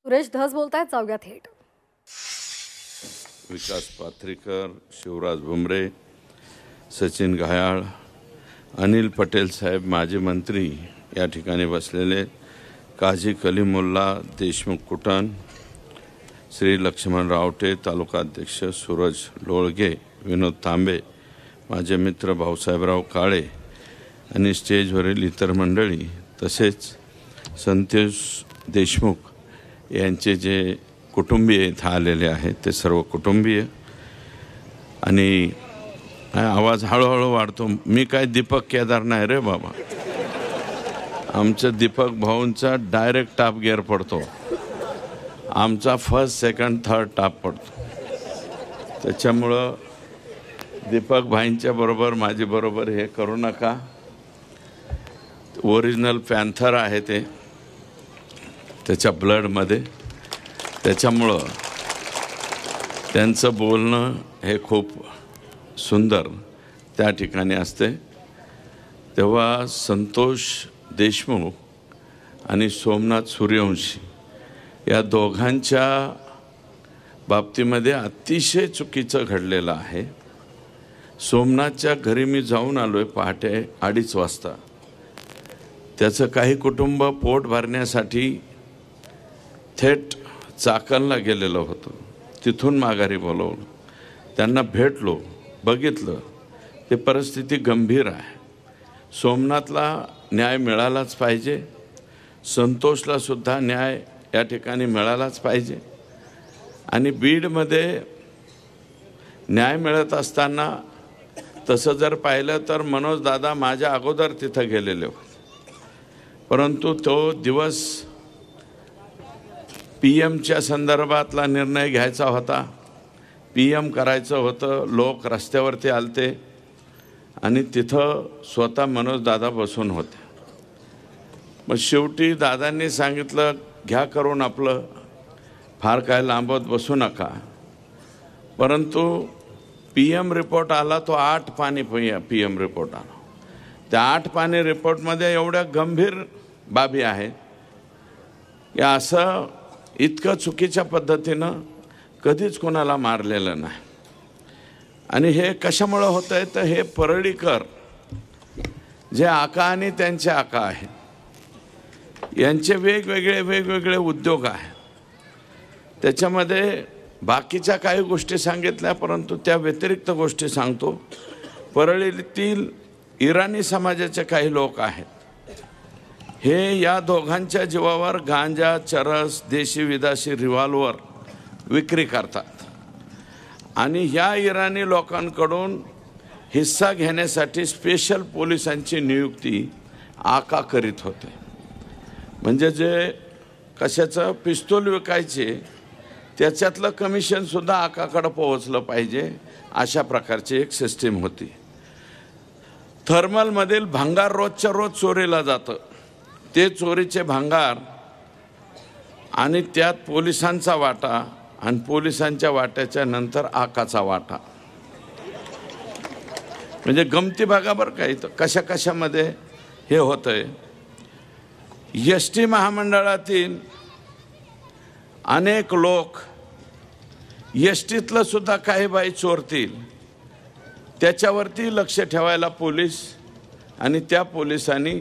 सुरेश धस बोलतायत, जाऊया थेट. विकास पाथरीकर, शिवराज भुमरे, सचिन घायाळ, अनिल पटेल साहेब, माजी मंत्री या ठिकाणी बसलेले, काजी कलीमुल्ला, देशमुख कुटन, श्री लक्ष्मण रावटे, तालुका अध्यक्ष सूरज लोळगे, विनोद तांबे, माझे मित्र भाऊसाहेबराव काळे आणि स्टेजवरील इतर मंडळी, तसेच संतोष देशमुख यांचे जे कुटुंबीय इथं आलेले आहेत ते सर्व कुटुंबीय. आणि आवाज हळूहळू वाढतो. मी काय दीपक केदार नाही रे बाबा. आमचं दीपक भाऊंचा डायरेक्ट टॉप गिअर पडतो, आमचा फर्स्ट सेकंड थर्ड टॉप पडतो. त्याच्यामुळं दीपक भाईंच्या बरोबर माझी बरोबर हे करू नका. ओरिजिनल पॅन्थर आहे ते त्याच्या ब्लडमध्ये. त्याच्यामुळं त्यांचं बोलणं हे खूप सुंदर त्या ठिकाणी असते. तेव्हा संतोष देशमुख आणि सोमनाथ सूर्यवंशी या दोघांच्या बाबतीमध्ये अतिशय चुकीचं घडलेलं आहे. सोमनाथच्या घरी मी जाऊन आलो आहे पहाटे 2:30 वाजता. त्याचं काही कुटुंब पोट भरण्यासाठी थेट चाकणला गेलेलं होतं. तिथून माघारी बोलवलं, त्यांना भेटलो, बघितलं, ते परिस्थिती गंभीर आहे. सोमनाथला न्याय मिळालाच पाहिजे, संतोषला सुद्धा न्याय या ठिकाणी मिळालाच पाहिजे. आणि बीडमध्ये न्याय मिळत असताना तसं जर पाहिलं तर मनोज दादा माझ्या अगोदर तिथं गेलेले होते. परंतु तो दिवस PM-च्या संदर्भातला निर्णय घ्यायचा होता, PM करायचं होतं. लोक रस्त्यावरती आलते आणि तिथं स्वतः मनोज दादा बसून होते. मग शेवटी दादांनी सांगितलं घ्या करून आपलं, फार काय लांबत बसू नका. परंतु PM रिपोर्ट आला, तो 8 पानी PM रिपोर्ट आला. त्या 8 पानी रिपोर्टमध्ये एवढ्या गंभीर बाबी आहेत की असं इतकं चुकीच्या पद्धतीनं कधीच कोणाला मारलेलं नाही. आणि हे कशामुळं होतं आहे तर हे परळीकर जे आका आणि त्यांचे आका आहेत यांचे वेगवेगळे उद्योग आहेत. त्याच्यामध्ये बाकीच्या काही गोष्टी सांगितल्या, परंतु त्या व्यतिरिक्त गोष्टी सांगतो. परळीतील इराणी समाजाचे काही लोक आहेत, हे या दोघांच्या जीवावर गांजा, चरस, देशी विदेशी रिव्हॉल्वर विक्री करतात. आणि ह्या इराणी लोकांकडून हिस्सा घेण्यासाठी स्पेशल पोलिसांची नियुक्ती आका करीत होते. म्हणजे जे कशाचं पिस्तूल विकायचे त्याच्यातलं कमिशनसुद्धा आकाकडं पोहोचलं पाहिजे, अशा प्रकारची एक सिस्टीम होती. थर्मलमधील भांगार रोजच्या रोज चोरीला जातं. ते चोरीचे भांगार आणि त्यात पोलिसांचा वाटा आणि पोलिसांच्या वाट्याच्या नंतर आकाचा वाटा. म्हणजे गमती बघा बरं का इथं कशा कशामध्ये हे होतंय. ST महामंडळातील अनेक लोक STतलं सुद्धा काही बाई चोरतील, त्याच्यावरती लक्ष ठेवायला पोलीस आणि त्या पोलिसांनी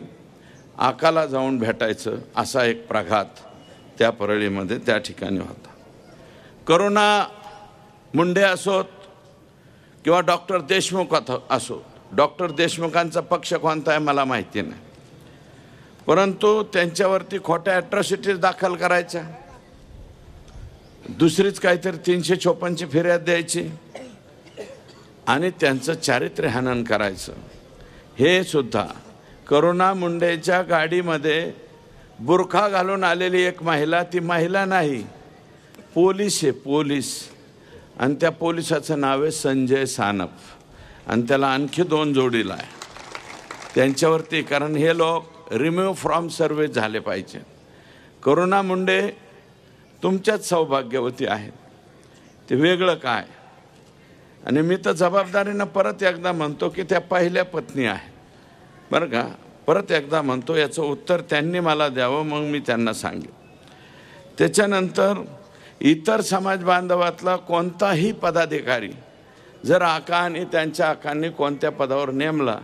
आकाला जाऊन भेटायचं, असा एक प्रघात त्या परळीमध्ये त्या ठिकाणी होता. करुणा मुंडे असोत किंवा डॉक्टर देशमुख असोत, डॉक्टर देशमुखांचा पक्ष कोणता आहे मला माहिती नाही, परंतु त्यांच्यावरती खोट्या ॲट्रॉसिटीज दाखल करायच्या, दुसरीच काहीतरी 356ची फिर्याद द्यायची आणि त्यांचं चारित्र्यहनन करायचं. हे सुद्धा करुणा मुंडेच्या गाडीमध्ये बुरखा घालून आलेली एक महिला, ती महिला नाही, पोलीस आहे, पोलीस. आणि त्या पोलिसाचं नाव आहे संजय सानप आणि त्याला आणखी 2 जोडीला आहे त्यांच्यावरती. कारण हे लोक रिमूव्ह फ्रॉम सर्व्हिस झाले पाहिजे. करुणा मुंडे तुमच्याच सौभाग्यवती आहेत, ते वेगळं काय. आणि मी तर जबाबदारीनं परत एकदा म्हणतो की त्या पहिल्या पत्नी आहेत बरं का. परत एकदा म्हणतो, याचं उत्तर त्यांनी मला द्यावं, मग मी त्यांना सांगेन. त्याच्यानंतर इतर समाज बांधवातला कोणताही पदाधिकारी जर आका आणि त्यांच्या आकांनी कोणत्या पदावर नेमला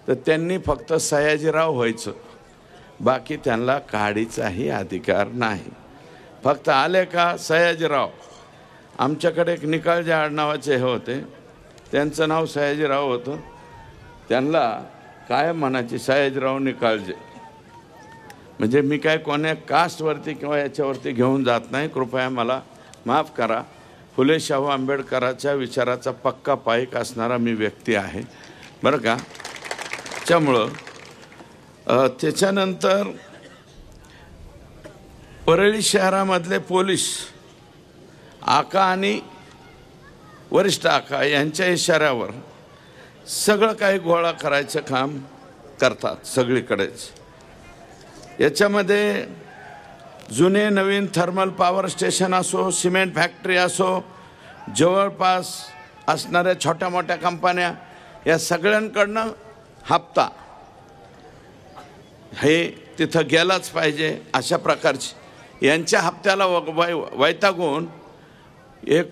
तर त्यांनी फक्त सयाजीराव व्हायचं, बाकी त्यांना काढीचाही अधिकार नाही. फक्त आले का सयाजीराव. आमच्याकडे एक निकाळजे आडनावाचे हे होते, त्यांचं नाव सयाजीराव होतं. त्यांना काय म्हणायचे सयाजीराव निकाळजे. म्हणजे मी काय कोण्या कास्टवरती किंवा याच्यावरती घेऊन जात नाही, कृपया मला माफ करा. फुले शाहू आंबेडकरांच्या विचाराचा पक्का पाईक असणारा मी व्यक्ती आहे बरं का. त्यामुळं त्याच्यानंतर परळी शहरामधले पोलीस आका आणि वरिष्ठ आका यांच्या इशाऱ्यावर सगळं काही गोळा करायचं काम करतात सगळीकडेच. याच्यामध्ये जुने नवीन थर्मल पॉवर स्टेशन असो, सिमेंट फॅक्टरी असो, जवळपास असणाऱ्या छोट्या मोठ्या कंपन्या, या सगळ्यांकडनं हप्ता हे तिथं गेलाच पाहिजे अशा प्रकारची यांच्या हप्त्याला वैतागून एक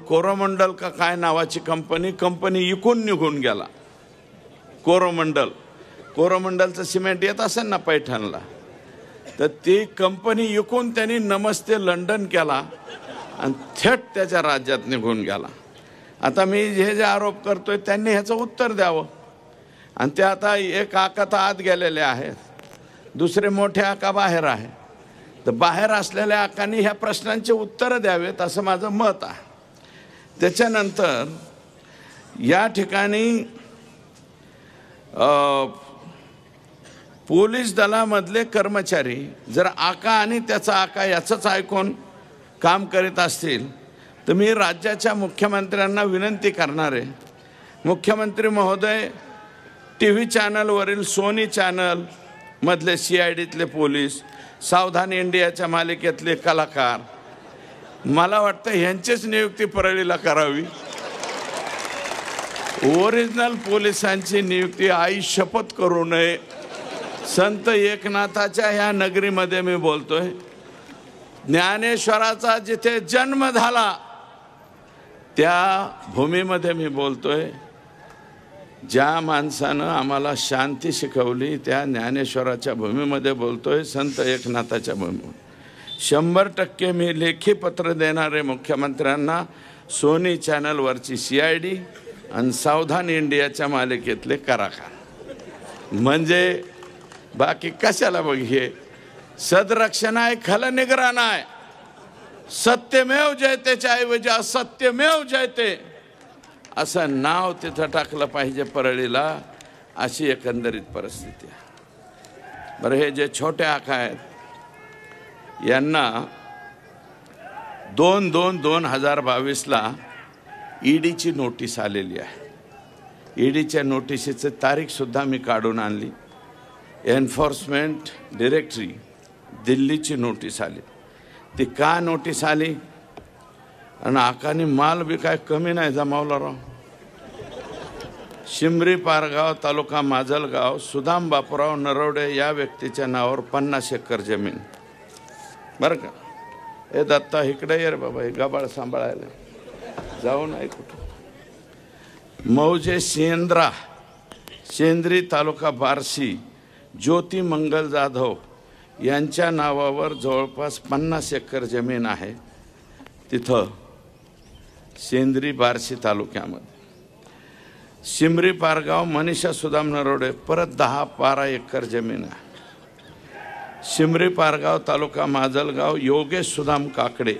कोरोमंडल का काय नावाची कंपनी इकून निघून गेला. कोरोमंडलचं सिमेंट येत असेल ना पैठणला, तर ती कंपनी इकून त्यांनी नमस्ते लंडन केला आणि थेट त्याच्या राज्यात निघून गेला. आता मी हे जे आरोप करतोय त्यांनी ह्याचं उत्तर द्यावं. आणि ते आता एक आका तर आत गेलेले आहेत, दुसरे मोठे आका बाहेर आहे. तर बाहेर असलेल्या आकांनी ह्या प्रश्नांची उत्तरं द्यावेत असं माझं मत आहे. त्याच्यानंतर या ठिकाणी पोलीस दलामधले कर्मचारी जर आका आणि त्याचा आका याचंच ऐकून काम करीत असतील तर मी राज्याच्या मुख्यमंत्र्यांना विनंती करणार आहे, मुख्यमंत्री महोदय, TV चॅनलवरील सोनी चॅनल मधले CIDतले पोलीस, सावधान इंडियाच्या मालिकेतले कलाकार, मला वाटतं ह्यांचीच नियुक्ती परळीला करावी. ओरिजिनल पोलिसांची नियुक्ती आई शपथ करू नये. संत एकनाथाच्या ह्या नगरीमध्ये मी बोलतोय, ज्ञानेश्वराचा जिथे जन्म झाला त्या भूमीमध्ये मी बोलतोय. ज्या माणसानं आम्हाला शांती शिकवली त्या ज्ञानेश्वराच्या भूमीमध्ये बोलतोय, संत एकनाथाच्या भूमीमध्ये. 100% मी लेखी पत्र देणारे मुख्यमंत्र्यांना सोनी चॅनलवरची CID आणि सावधान इंडियाच्या मालिकेतले कलाकार. म्हणजे बाकी कशाला बघ, हे सदरक्षण आहे, खलनिग्रहण आहे. सत्यमेव जयतेच्या ऐवजी असत्यमेव जयते असं नाव तिथं टाकलं पाहिजे परळीला, अशी एकंदरीत परिस्थिती आहे. बरं, हे जे छोटे आका आहेत यांना 2/2/2022ला EDची नोटीस आलेली आहे. EDच्या नोटिशीची तारीखसुद्धा मी काढून आणली. एन्फोर्समेंट डायरेक्टरी दिल्लीची नोटीस आली. ती का नोटीस आली? आणि आकानी माल बी काय कमी नाही जमावला राव. शिमरी पारगाव तालुका माजलगाव सुदाम बापूराव नरवडे या व्यक्तीच्या नावावर 50 एकर जमीन. बरं का, हे दत्ता इकडे ये रे बाबा, हे गबाळ सांभाळायला जाऊ नाही कुठं. मौजे शेंद्री तालुका बार्शी ज्योती मंगल जाधव यांच्या नावावर जवळपास 50 एकर जमीन आहे तिथं शेंद्री बार्शी तालुक्यामध्ये. शिमरी पारगाव मनीषा सुदाम नरोडे परत 10-12 एकर जमीन आहे. शिमरी पारगाव तालुका माजलगाव योगेश सुदाम काकडे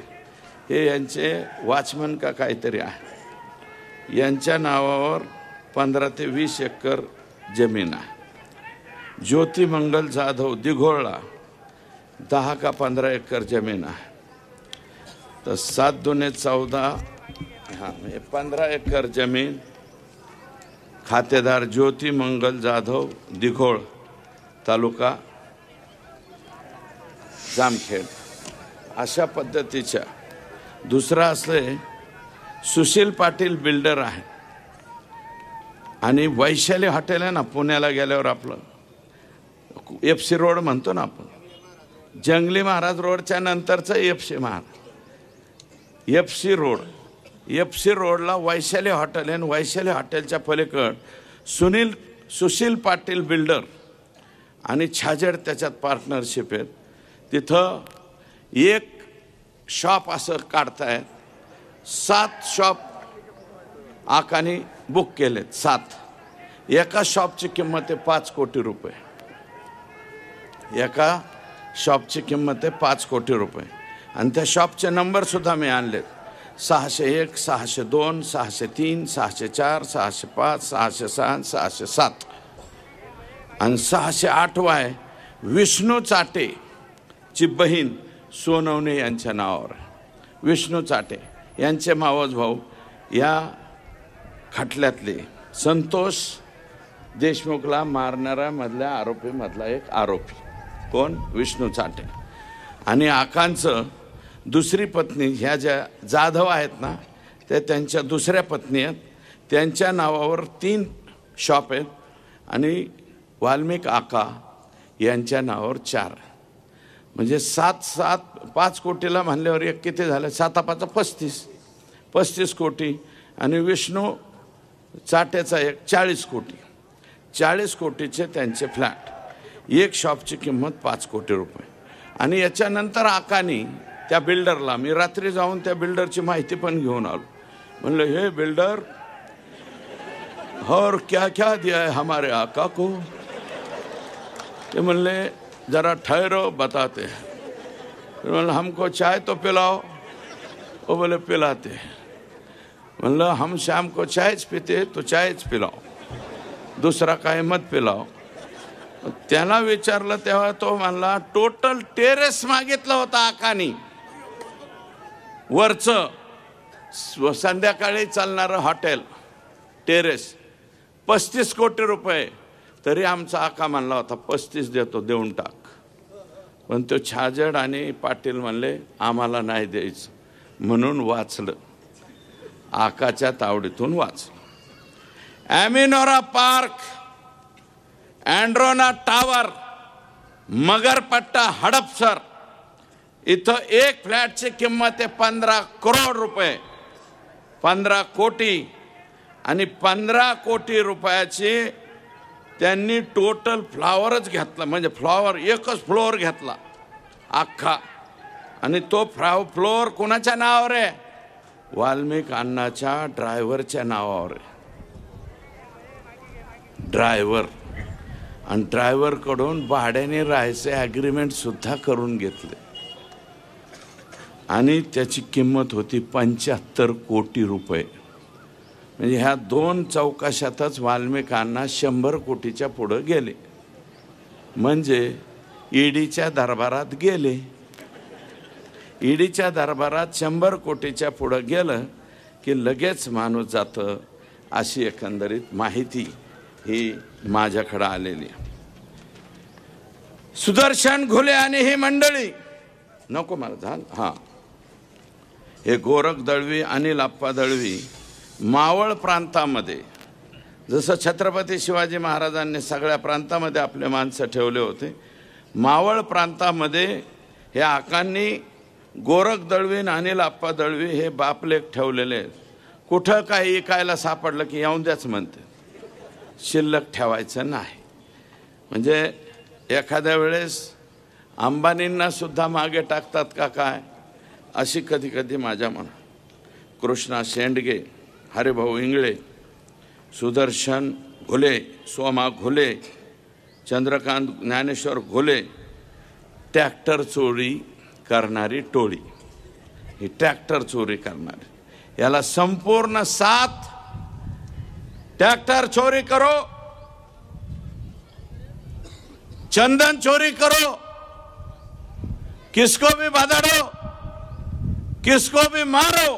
हे यांचे वॉचमन का काहीतरी आहे, यांच्या नावावर 15 ते 20 एकर जमीन आहे. ज्योती मंगल जाधव दिघोळला 10 का 15 एकर जमीन आहे. तर 7 दुने 14, 15 एकर जमीन. खातेदार ज्योती मंगल जाधव दिघोळ तालुका जामखेड. अशा पद्धतीच्या. दुसरा असले सुशील पाटील बिल्डर आहे आणि वैशाली हॉटेल आहे ना पुण्याला गेल्यावर आपलं FC रोड म्हणतो ना आपण, जंगली महाराज रोडच्या नंतरचं एफसी महाराज, एफसी रोडला वैशाली हॉटेल आहे. वैशाली हॉटेलच्या पलीकड सुशील पाटील बिल्डर आणि छाजेड त्याच्यात पार्टनरशिप आहेत. तिथं एक शॉप असं काढतायत. 7 शॉप आकानी बुक केलेत. 7. एका शॉपची किंमत आहे 5 कोटी रुपये. एका शॉपची किंमत आहे 5 कोटी रुपये. आणि त्या शॉपचे नंबर सुद्धा मी आणलेत. 601, 602, 603, 604, 605, 606, 607 आणि 608 विष्णू चाटे ची बहीण सोनवणे यांच्या नावावर. विष्णू चाटे यांचे मावस भाऊ या खटल्यातले संतोष देशमुखला मारणारा मधल्या आरोपीमधला एक आरोपी. कोण? विष्णू चाटे. आणि आकांचं दुसरी पत्नी ह्या ज्या जाधव आहेत ना, त्या त्यांच्या दुसऱ्या पत्नी आहेत. त्यांच्या नावावर 3 शॉप आहेत आणि वाल्मिक आका यांच्या नावावर 4. म्हणजे 5 कोटीला म्हणल्यावर एक किती झालं? 7 35 कोटी. आणि विष्णू चाट्याचा एक 40 कोटी. 40 कोटीचे त्यांचे फ्लॅट. एक शॉपची किंमत 5 कोटी रुपये. आणि याच्यानंतर आकानी त्या बिल्डरला, मी रात्री जाऊन त्या बिल्डरची माहिती पण घेऊन आलो. म्हणलं, हे बिल्डर और क्या क्या दिया है हमारे आका को? ते म्हणले, जरा ठहरो बताते. म्हणलं, हमको चाय तो पिलाओ. वो बोले, पिलाते. म्हणलं, हम शाम को चायच पिते तो चायच पिलाओ, दुसरा काय मत पिलाओ. त्याला विचारलं तेव्हा तो म्हणला, टोटल टेरेस मागितलं होतं आकानी, वरचं संध्याकाळी चालणारं हॉटेल टेरेस, 35 कोटी रुपये. तरी आमचा आका म्हणला होता 35 देतो, देऊन टाक. पण तो छाजेड आणि पाटील म्हणले, आम्हाला नाही द्यायचं. म्हणून वाचलं, आकाच्या तावडीतून वाचलं. ॲमिनोरा पार्क, अँड्रोना टावर, मगरपट्टा, हडपसर इथं एक फ्लॅटची किंमत आहे 15 करोड रुपये, 15 कोटी. आणि 15 कोटी रुपयाची त्यांनी टोटल फ्लॉवरच घेतला. म्हणजे फ्लॉवर एकच फ्लोअर घेतला अख्खा. आणि तो फ्लोअर कोणाच्या नावावर आहे? वाल्मिक अण्णाच्या ड्रायव्हरच्या नावावर आहे. ड्रायव्हर. आणि ड्रायव्हरकडून भाड्याने राहायचे ॲग्रीमेंट सुद्धा करून घेतले. आणि त्याची किंमत होती 75 कोटी रुपये. म्हणजे ह्या 2 चौकशातच वाल्मिकांना 100 कोटीच्या पुढं गेले. म्हणजे ईडीच्या दरबारात गेले. ईडीच्या दरबारात 100 कोटीच्या पुढं गेलं की लगेच माणूस जातं. अशी एकंदरीत माहिती ही माझ्याकडे आलेली. सुदर्शन घुले आणि ही मंडळी, नको मला झालं. हां, हे गोरख दळवी, अनिल आप्पा दळवी मावळ प्रांतामध्ये, जसं छत्रपती शिवाजी महाराजांनी सगळ्या प्रांतामध्ये आपले माणसं ठेवले होते, मावळ प्रांतामध्ये हे आकांनी गोरख दळवी आणि अनिल आप्पा दळवी हे बापलेख ठेवलेले आहेत. कुठं काही इकायला सापडलं की येऊन द्याच म्हणते, शिल्लक ठेवायचं नाही. म्हणजे एखाद्या वेळेस अंबानींना सुद्धा मागे टाकतात का काय, अशी कधी कधी माझ्या मनात. कृष्णा शेंडगे, हरिभाऊ इंगळे, सुदर्शन घुले, सोमा घुले, चंद्रकांत ज्ञानेश्वर घुले, ट्रॅक्टर चोरी करणारी टोळी. ही ट्रॅक्टर चोरी करणारी, याला संपूर्ण 7 ट्रैक्टर चोरी करो, चंदन चोरी करो, किसको भी बधाड़ो, किसको भी मारो,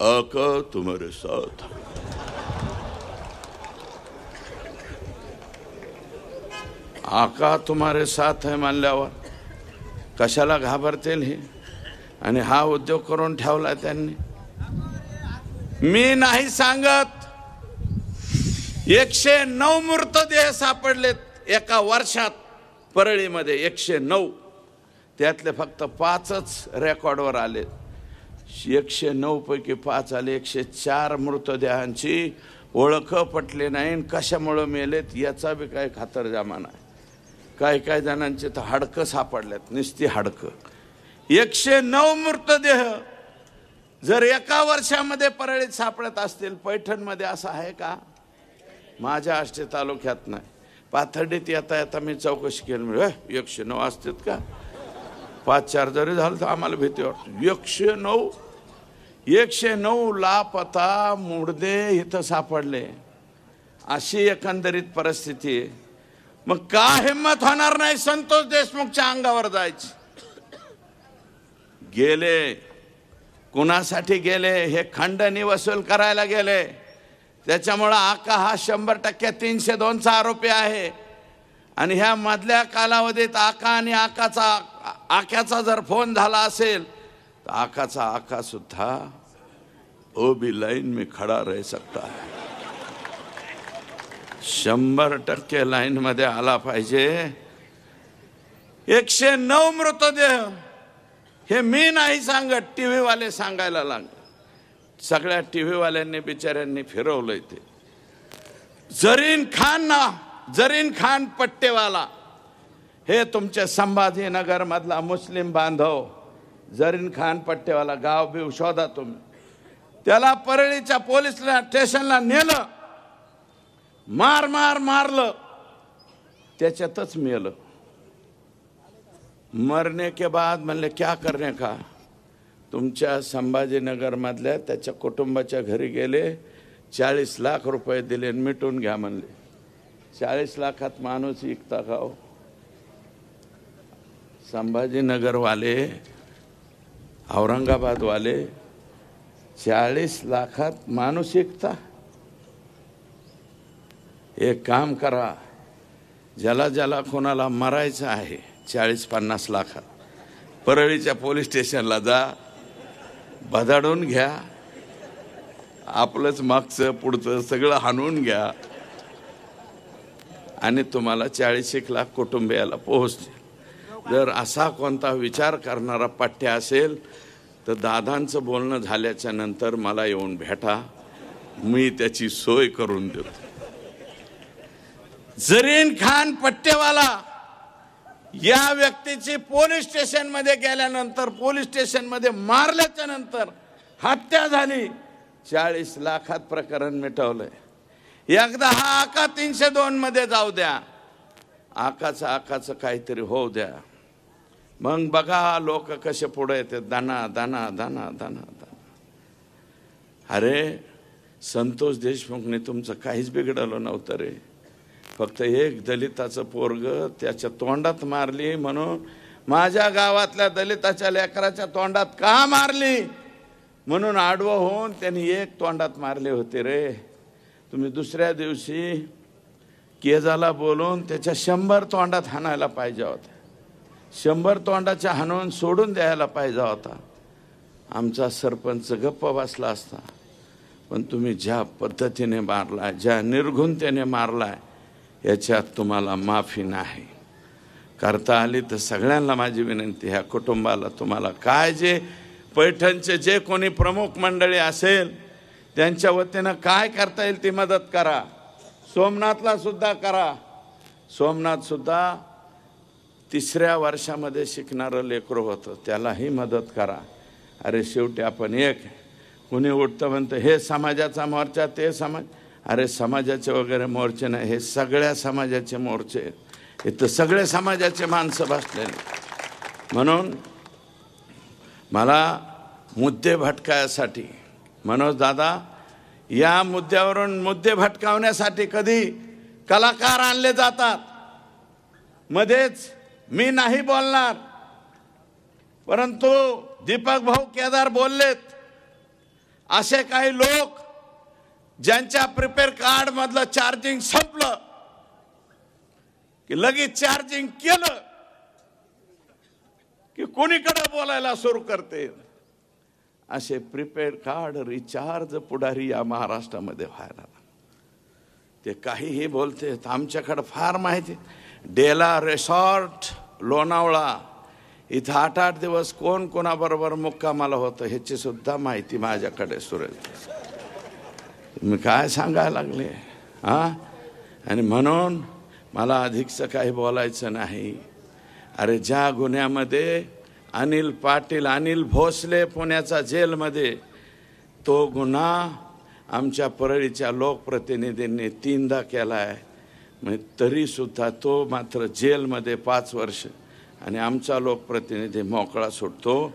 आका तुम्हारे साथ. आका तुम्हारे साथ है म्हणल्यावर कशाला घाबरतील हे. आणि हा उद्योग करून ठेवला त्यांनी. मी नाही सांगत, 109 मृतदेह सापडलेत एका वर्षात. परळीमध्ये 109, त्यातले फक्त 5च रेकॉर्डवर आले. 109 पैकी 5 आले. 104 मृतदेहांची ओळख पटले नाही. कशामुळे मेलेत याचा बी काही खातरजमा नाही. काही जणांचे तर हाडकं सापडल्यात, नुसती हाडकं. 109 मृतदेह जर एका वर्षामध्ये परळीत सापडत असतील, पैठणमध्ये असं आहे का? माझ्या आष्टी तालुक्यात नाही. पाथर्डीत येता येता मी चौकशी केली, म्हणजे 109 असतात का? 5-4 जरी झालं तर आम्हाला भीती वाटते. 109 लापता मुर्दे इथं सापडले. अशी एकंदरीत परिस्थिती आहे. मग का हिम्मत होणार नाही संतोष देशमुखच्या अंगावर जायची? गेले कुणासाठी गेले? हे खंडणी वसूल करायला गेले. त्याच्यामुळं आका हा 100% 302चा आरोपी आहे. आणि ह्या मधल्या कालावधीत आका आणि आक्याचा जर फोन झाला असेल तर आका सुद्धा ओबी लाइन में खड़ा रह सकता है. 100% लाईन मध्ये आला पाहिजे. 109 मृतदेह हे मी नाही सांगत, टीव्ही वाले सांगायला लागले. सगळ्या टीव्ही वाल्यांनी बिचाऱ्यांनी फिरवलंय ते. जरीन खान पट्टेवाला हे तुमचे संभाजीनगर मधला मुस्लिम बांधव. जरीन खान पट्टेवाला गाव बिव शोधा तुम्ही. त्याला परळीच्या पोलीस स्टेशनला नेलं, मारलं, त्याच्यातच मेलं. मरने के बाद म्हणले क्या करने का? तुमच्या संभाजीनगर मधल्या त्याच्या कुटुंबाच्या घरी गेले, 40 लाख रुपये दिले, मिटून घ्या म्हणले. 40 लाखात माणूस विकता का हो? संभाजीनगर वाले, औरंगाबाद वाले 40 लाखात माणूस विकता? एक काम करा, ज्याला कोणाला मरायचं आहे 40-50 लाखात, परळीच्या पोलीस स्टेशनला जा, बदाडून घ्या, आपलंच मागचं पुढचं सगळं हाणून घ्या आणि तुम्हाला 40 लाख कुटुंबियाला पोहोचते. जर असा कोणता विचार करणारा पट्ट्या असेल तर दादांचं बोलणं झाल्याच्या नंतर मला येऊन भेटा, मी त्याची सोय करून देतो. जरीन खान पट्टेवाला या व्यक्तीची पोलीस स्टेशन मध्ये गेल्यानंतर, पोलीस स्टेशन मध्ये मारल्याच्या नंतर हत्या झाली. 40 लाखात प्रकरण मिटवलंय. एकदा हा आका 302 मध्ये जाऊ द्या, आकाचं काहीतरी होऊ द्या, मग बघा लोक कसे पुढे येते. दाना दाना दाना दाना दाना. अरे संतोष देशमुखने तुमचं काहीच बिघडलं नव्हतं रे. फक्त एक दलिताचं पोरग त्याच्या तोंडात मारली म्हणून, माझ्या गावातल्या दलिताच्या लेकराच्या तोंडात का मारली म्हणून आडवं होऊन त्यांनी एक तोंडात मारले होते रे. तुम्ही दुसऱ्या दिवशी केजाला बोलून त्याच्या 100 तोंडात हाणायला पाहिजे होता. 100 तोंडाच्या हाणून सोडून द्यायला पाहिजे होता. आमचा सरपंच गप्प बसला असता. पण तुम्ही ज्या पद्धतीने मारलाय, ज्या निर्घुणतेने मारलाय, याच्यात तुम्हाला माफी नाही. करता आली तर सगळ्यांना माझी विनंती, ह्या कुटुंबाला तुम्हाला काय जे पैठणचे जे कोणी प्रमुख मंडळी असेल त्यांच्या वतीनं काय करता येईल ती मदत करा. सोमनाथला सुद्धा करा. सोमनाथ सुद्धा 3ऱ्या वर्षामध्ये शिकणारं लेकरू होतं, त्यालाही मदत करा. अरे शेवटी आपण एक, कुणी उठतं म्हणतं हे समाजाचा मोर्चा, ते समाज. अरे समाजाचे वगैरे मोर्चे नाही, हे सगळ्या समाजाचे मोर्चे आहेत. इथं सगळे समाजाचे माणसं बसलेले. म्हणून मला मुद्दे भटकायसाठी, मनोज दादा या मुद्द्यावरून मुद्दे भटकावण्यासाठी कधी कलाकार आणले जातात. मध्येच मी नाही बोलणार, परंतु दीपक भाऊ केदार बोललेत. असे काही लोक ज्यांच्या प्रिपेअर कार्ड मधलं चार्जिंग संपलं की लगेच चार्जिंग केलं की कोणीकडे बोलायला सुरू करते. असे प्रिपेअर कार्ड रिचार्ज पुढारी या महाराष्ट्रामध्ये व्हायला. ते काहीही बोलते, आमच्याकडे फार माहिती. डेला रिसॉर्ट लोणावळा इथं 8-8 दिवस कोण कोणाबरोबर मुक्कामाला होतं ह्याची सुद्धा माहिती माझ्याकडे सुरेल. मी काय सांगायला लागले आणि म्हणून मला अधिकचं काही बोलायचं नाही. अरे ज्या गुन्ह्यामध्ये अनिल पाटील, अनिल भोसले पुण्याचा जेलमध्ये, तो गुन्हा आमच्या परळीच्या लोकप्रतिनिधींनी 3दा केला आहे. मग तरीसुद्धा तो मात्र जेलमध्ये 5 वर्ष आणि आमचा लोकप्रतिनिधी मोकळा सुटतो.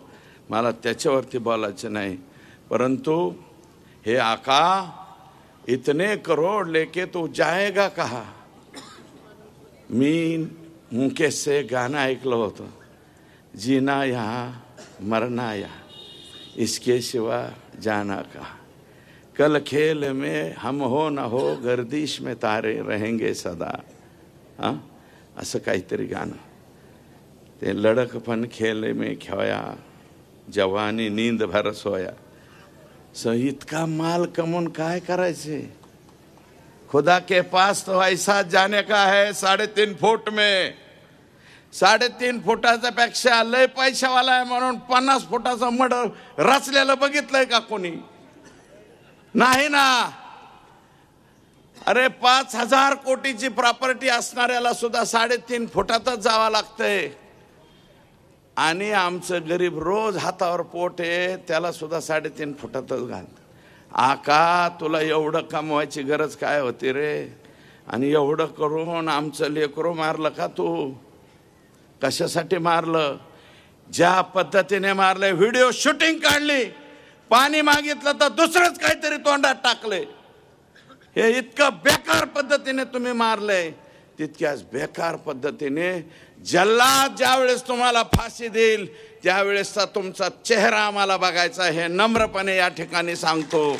मला त्याच्यावरती बोलायचं नाही. परंतु हे आका इतने करोड लेके तू जाएगा कहा. मी मुकेश से गाणं ऐकलं होतं, जीना यहाँ मरना यहाँ, इसके सिवा जाना कहा. कल खेल में हम हो न हो, गर्दिश में तारे रहेंगे सदा. असं काहीतरी गाणं. ते लड़कपन खेल में खोया, जवानी नींद भर सोया. इतका माल कमवून काय करायचे. खुदा के पास तो ऐसा जाने का है 3.5 फूट में. 3.5 फुटाच्या पेक्षा लय पैशावाला आहे म्हणून 50 फुटाचा मड रचलेलं बघितलंय का कोणी. नाही ना. अरे 5,000 कोटीची प्रॉपर्टी असणाऱ्याला सुद्धा 3.5 फुटातच जावं लागतंय. आणि आमचं गरीब रोज हातावर पोट आहे त्याला सुद्धा 3.5 फुटातच घाल. आका तुला एवढं कमवायची गरज काय होती रे. आणि एवढं करून आमचं लेकरू मारलं का तू. कशासाठी मारलं. ज्या पद्धतीने मारले, व्हिडिओ शूटिंग काढली, पाणी मागितलं तर दुसरंच काहीतरी तोंडात टाकले. हे इतकं बेकार पद्धतीने तुम्ही मारले. तितक्याच बेकार पद्धतीने जल्लाद ज्यावेळेस तुम्हाला फाशी देईल त्यावेळेसचा तुमचा चेहरा आम्हाला बघायचा आहे. हे नम्रपणे या ठिकाणी सांगतो.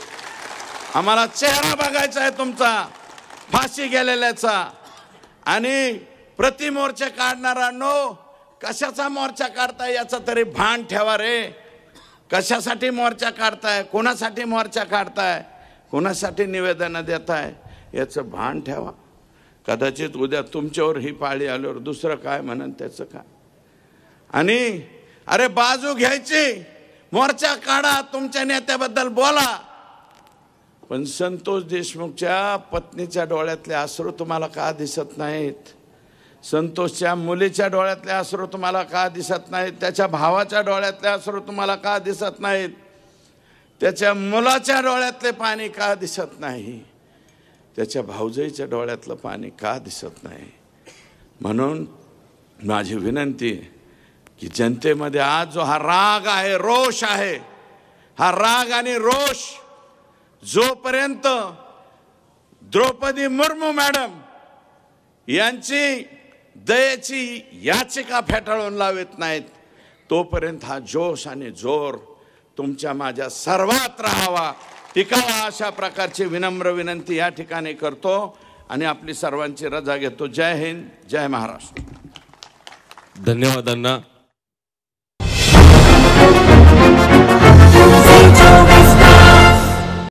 आम्हाला चेहरा बघायचा आहे तुमचा फाशी गेलेल्याचा. आणि प्रतिमोर्चा काढणाऱ्यांनो, कशाचा मोर्चा काढताय याचा तरी भान ठेवा रे. कशासाठी मोर्चा काढताय, कोणासाठी मोर्चा काढताय, कोणासाठी निवेदन देताय याचं भान ठेवा. कदाचित उद्या तुमच्यावर ही पाळी आल्यावर दुसरं काय म्हणन त्याचं काय. आणि अरे बाजू घ्यायची, मोर्चा काढा, तुमच्या नेत्याबद्दल बोला. पण संतोष देशमुखच्या पत्नीच्या डोळ्यातले अश्रू तुम्हाला का दिसत नाहीत. संतोषच्या मुलीच्या डोळ्यातले अश्रू तुम्हाला का दिसत नाहीत. त्याच्या भावाच्या डोळ्यातले अश्रू तुम्हाला का दिसत नाहीत. त्याच्या मुलाच्या डोळ्यातले पाणी का दिसत नाही. त्याच्या भाऊजाईच्या डोळ्यातलं पाणी का दिसत नाही. म्हणून माझी विनंती की जनतेमध्ये आज जो हा राग आहे, रोष आहे, हा राग आणि रोष जोपर्यंत द्रौपदी मुर्मू मॅडम यांची दयेची याचिका फेटाळून लावत नाहीत तोपर्यंत हा जोश आणि जोर तुमच्या माझ्या सर्वात राहावा, टिकावा, अशा प्रकारची विनम्र विनंती या ठिकाणी करतो आणि आपली सर्वांची रजा घेतो. जय हिंद, जय महाराष्ट्र. धन्यवाद अण्णा.